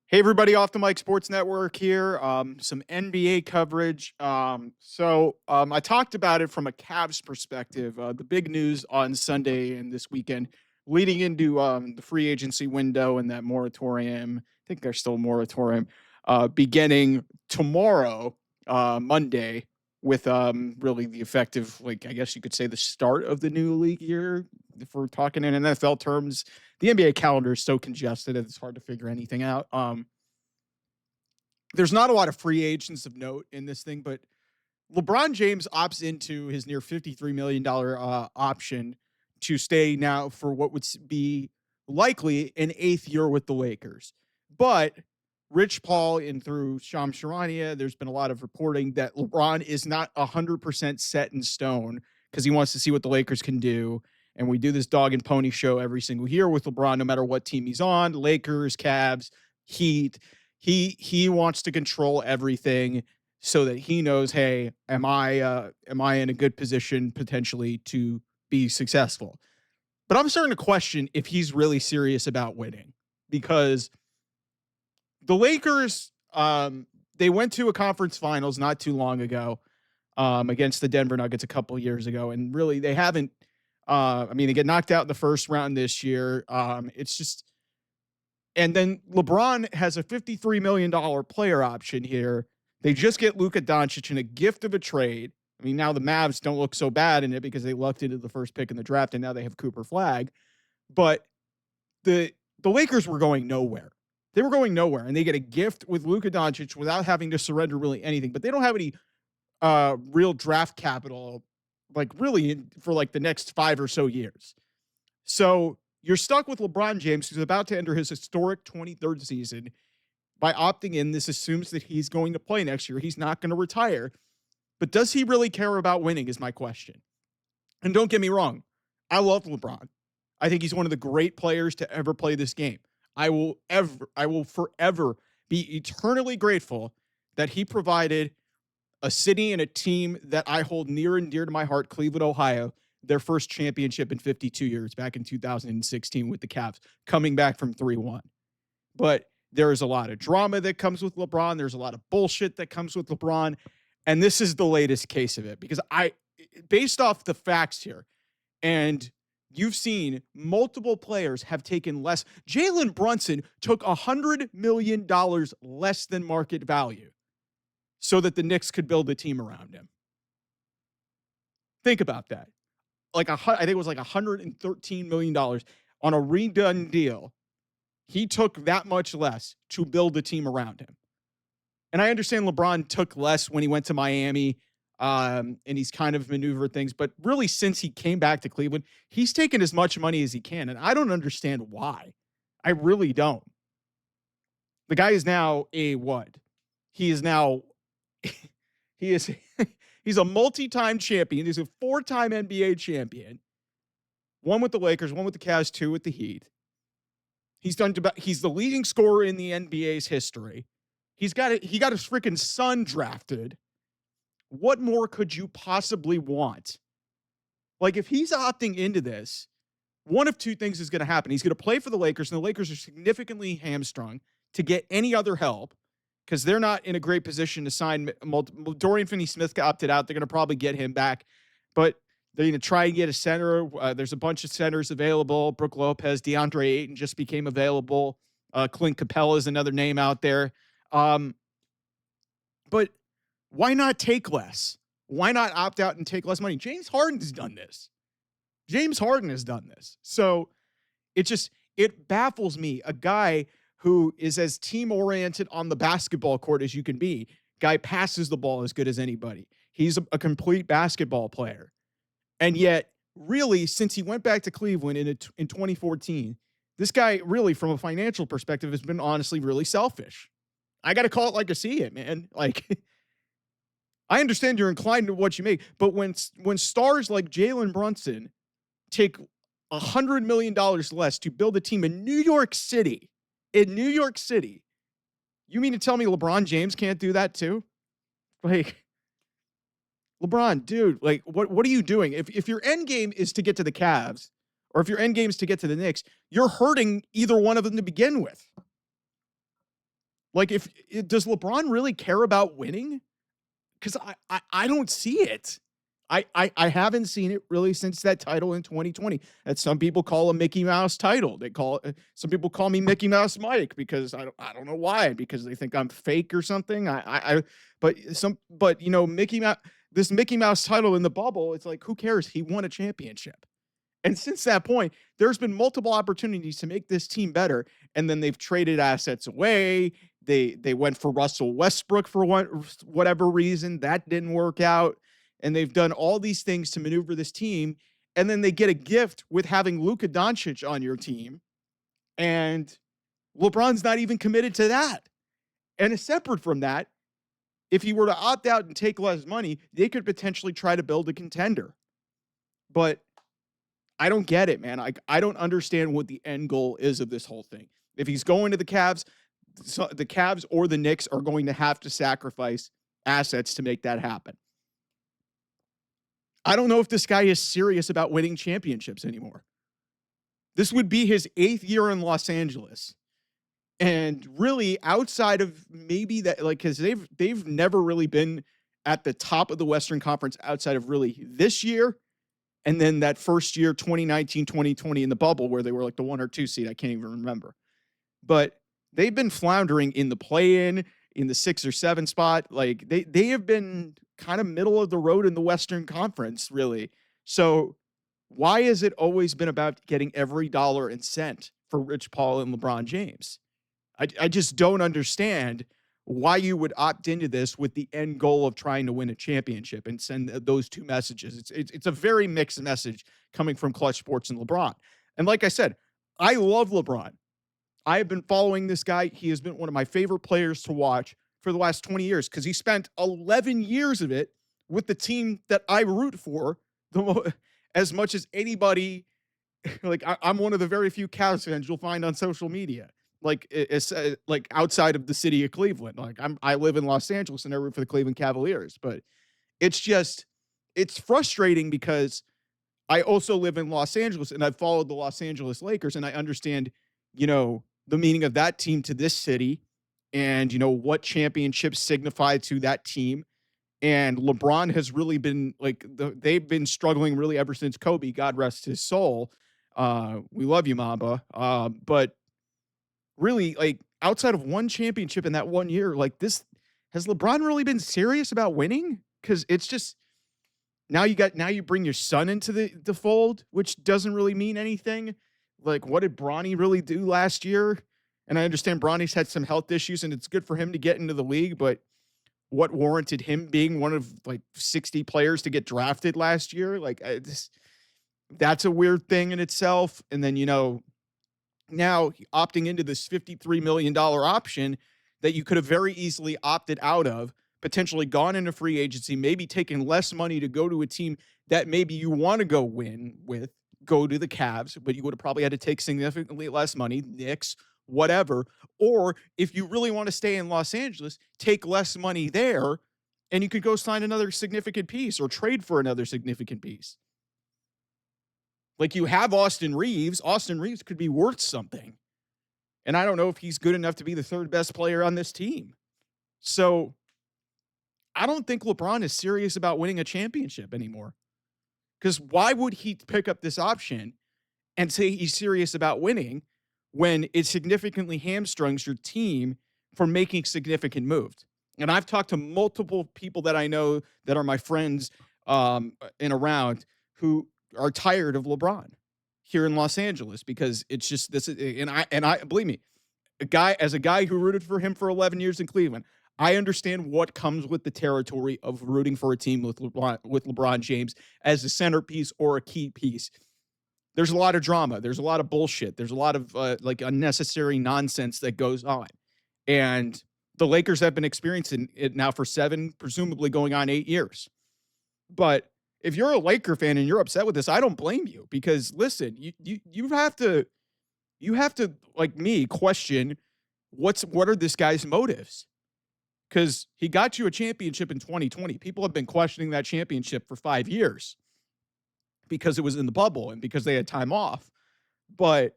Hey everybody, off the Mike Sports Network here. Some NBA coverage. I talked about it from a Cavs perspective. The big news on Sunday and this weekend, leading into the free agency window and that moratorium. I think there's still a moratorium beginning tomorrow, Monday, with really the effective, like I guess you could say, the start of the new league year. If we're talking in NFL terms, the NBA calendar is so congested it's hard to figure anything out. There's not a lot of free agents of note in this thing, but LeBron James opts into his near $53 million option to stay now for what would be likely an eighth year with the Lakers. But Rich Paul and through Shams Charania, there's been a lot of reporting that LeBron is not 100% set in stone because he wants to see what the Lakers can do. And we do this dog and pony show every single year with LeBron, no matter what team he's on, Lakers, Cavs, Heat. He wants to control everything so that he knows, hey, am I in a good position potentially to be successful? But I'm starting to question if he's really serious about winning because the Lakers, they went to a conference finals not too long ago against the Denver Nuggets a couple years ago, and really they haven't. They get knocked out in the first round this year. It's just. And then LeBron has a $53 million player option here. They just get Luka Doncic in a gift of a trade. I mean, now the Mavs don't look so bad in it because they lucked into the first pick in the draft, and now they have Cooper Flag. But the Lakers were going nowhere. They were going nowhere, and they get a gift with Luka Doncic without having to surrender really anything. But they don't have any real draft capital, like really for like the next 5 or so years. So you're stuck with LeBron James, who's about to enter his historic 23rd season. By opting in, this assumes that he's going to play next year. He's not going to retire. But does he really care about winning is my question. And don't get me wrong, I love LeBron. I think he's one of the great players to ever play this game. I will forever be eternally grateful that he provided a city and a team that I hold near and dear to my heart, Cleveland, Ohio, their first championship in 52 years back in 2016 with the Cavs, coming back from 3-1. But there is a lot of drama that comes with LeBron. There's a lot of bullshit that comes with LeBron. And this is the latest case of it because based off the facts here, and you've seen multiple players have taken less. Jalen Brunson took $100 million less than market value so that the Knicks could build a team around him. Think about that. I think it was like $113 million on a redone deal. He took that much less to build a team around him. And I understand LeBron took less when he went to Miami, and he's kind of maneuvered things. But really, since he came back to Cleveland, he's taken as much money as he can. And I don't understand why. I really don't. The guy is now a what? He is now he's a multi-time champion. He's a 4-time NBA champion. 1 with the Lakers, 1 with the Cavs, 2 with the Heat. He's the leading scorer in the NBA's history. He got his freaking son drafted. What more could you possibly want? Like, if he's opting into this, one of two things is going to happen. He's going to play for the Lakers, and the Lakers are significantly hamstrung to get any other help because they're not in a great position to sign Dorian Finney-Smith opted out. They're going to probably get him back, but they're going to try and get a center. There's a bunch of centers available. Brook Lopez, DeAndre Ayton just became available. Clint Capella is another name out there. But why not take less? Why not opt out and take less money? James Harden has done this. So it baffles me. A guy who is as team-oriented on the basketball court as you can be. Guy passes the ball as good as anybody. He's a complete basketball player. And yet, really, since he went back to Cleveland in 2014, this guy really, from a financial perspective, has been honestly really selfish. I got to call it like I see it, man. Like, I understand you're inclined to what you make, but when stars like Jalen Brunson take $100 million less to build a team in New York City, you mean to tell me LeBron James can't do that too? Like, LeBron, dude, like, what are you doing? If your end game is to get to the Cavs, or if your end game is to get to the Knicks, you're hurting either one of them to begin with. Like, if does LeBron really care about winning? Because I don't see it. I haven't seen it really since that title in 2020. That some people call a Mickey Mouse title. They call some people call me Mickey Mouse Mike because I don't know why, because they think I'm fake or something. But you know, this Mickey Mouse title in the bubble, it's like, who cares? He won a championship. And since that point, there's been multiple opportunities to make this team better, and then they've traded assets away. They went for Russell Westbrook for whatever reason that didn't work out, and they've done all these things to maneuver this team, and then they get a gift with having Luka Doncic on your team, and LeBron's not even committed to that. And separate from that, if he were to opt out and take less money, they could potentially try to build a contender. But I don't get it, man. I don't understand what the end goal is of this whole thing. If he's going to the Cavs, so the Cavs or the Knicks are going to have to sacrifice assets to make that happen. I don't know if this guy is serious about winning championships anymore. This would be his 8th year in Los Angeles. And really, outside of maybe that, like, because they've never really been at the top of the Western Conference outside of really this year. And then that first year, 2019, 2020 in the bubble where they were like the 1 or 2 seed. I can't even remember. But they've been floundering in the play-in, in the 6 or 7 spot. Like they have been kind of middle of the road in the Western Conference, really. So why has it always been about getting every dollar and cent for Rich Paul and LeBron James? I just don't understand why you would opt into this with the end goal of trying to win a championship and send those two messages. It's a very mixed message coming from Clutch Sports and LeBron. And like I said, I love LeBron. I have been following this guy. He has been one of my favorite players to watch for the last 20 years because he spent 11 years of it with the team that I root for as much as anybody. Like I'm one of the very few Cavs fans you'll find on social media. Like it's like outside of the city of Cleveland. Like I live in Los Angeles and I root for the Cleveland Cavaliers, but it's frustrating because I also live in Los Angeles and I've followed the Los Angeles Lakers and I understand, you know, the meaning of that team to this city and, you know, what championships signify to that team. And LeBron has really been like they've been struggling really ever since Kobe, God rest his soul. We love you, Mamba. But really, like, outside of one championship in that 1 year, like, this has LeBron really been serious about winning? Because it's just now you bring your son into the fold, which doesn't really mean anything. Like, what did Bronny really do last year? And I understand Bronny's had some health issues, and it's good for him to get into the league, but what warranted him being one of like 60 players to get drafted last year? Like, that's a weird thing in itself. And then, you know, now opting into this $53 million option that you could have very easily opted out of, potentially gone into free agency, maybe taking less money to go to a team that maybe you want to go win with, go to the Cavs, but you would have probably had to take significantly less money, Knicks, whatever. Or if you really want to stay in Los Angeles, take less money there and you could go sign another significant piece or trade for another significant piece. Like, you have Austin Reeves. Austin Reeves could be worth something. And I don't know if he's good enough to be the 3rd best player on this team. So I don't think LeBron is serious about winning a championship anymore. Because why would he pick up this option and say he's serious about winning when it significantly hamstrings your team from making significant moves? And I've talked to multiple people that I know that are my friends and around who are tired of LeBron here in Los Angeles because it's just this. And I believe me, a guy who rooted for him for 11 years in Cleveland, I understand what comes with the territory of rooting for a team with LeBron James as a centerpiece or a key piece. There's a lot of drama. There's a lot of bullshit. There's a lot of like unnecessary nonsense that goes on. And the Lakers have been experiencing it now for 7, presumably going on 8 years. But if you're a Laker fan and you're upset with this, I don't blame you because listen, you have to like me question what are this guy's motives? Because he got you a championship in 2020. People have been questioning that championship for 5 years because it was in the bubble and because they had time off. But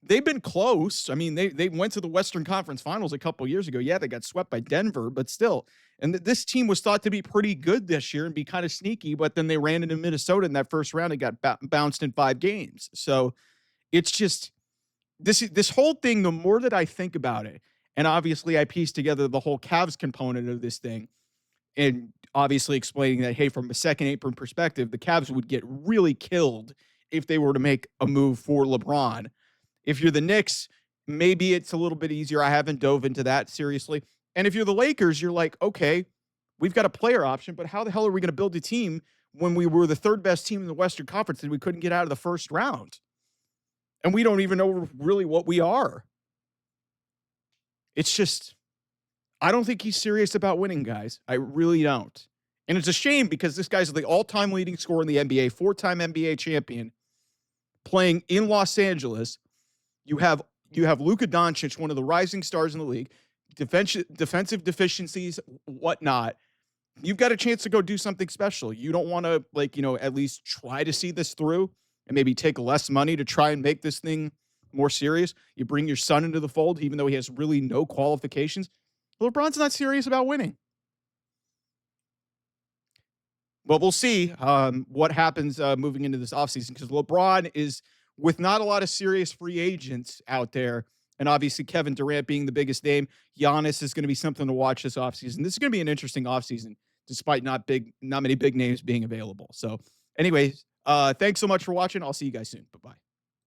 they've been close. I mean, they went to the Western Conference Finals a couple years ago. Yeah, they got swept by Denver, but still. And this team was thought to be pretty good this year and be kind of sneaky, but then they ran into Minnesota in that first round and got bounced in 5 games. So it's just this whole thing. The more that I think about it, and obviously I piece together the whole Cavs component of this thing, and obviously explaining that, hey, from a second apron perspective, the Cavs would get really killed if they were to make a move for LeBron. If you're the Knicks, maybe it's a little bit easier. I haven't dove into that seriously. And if you're the Lakers, you're like, okay, we've got a player option, but how the hell are we going to build a team when we were the third best team in the Western Conference and we couldn't get out of the first round? And we don't even know really what we are. It's just, I don't think he's serious about winning, guys. I really don't. And it's a shame because this guy's the all-time leading scorer in the NBA, four-time NBA champion, playing in Los Angeles. You have Luka Doncic, one of the rising stars in the league, defensive deficiencies, whatnot. You've got a chance to go do something special. You don't want to, at least try to see this through and maybe take less money to try and make this thing more serious. You bring your son into the fold, even though he has really no qualifications. LeBron's not serious about winning. Well, we'll see what happens moving into this offseason because LeBron is, with not a lot of serious free agents out there, and obviously Kevin Durant being the biggest name, Giannis is going to be something to watch this offseason. This is going to be an interesting offseason despite not many big names being available. So anyways, thanks so much for watching. I'll see you guys soon. Bye-bye.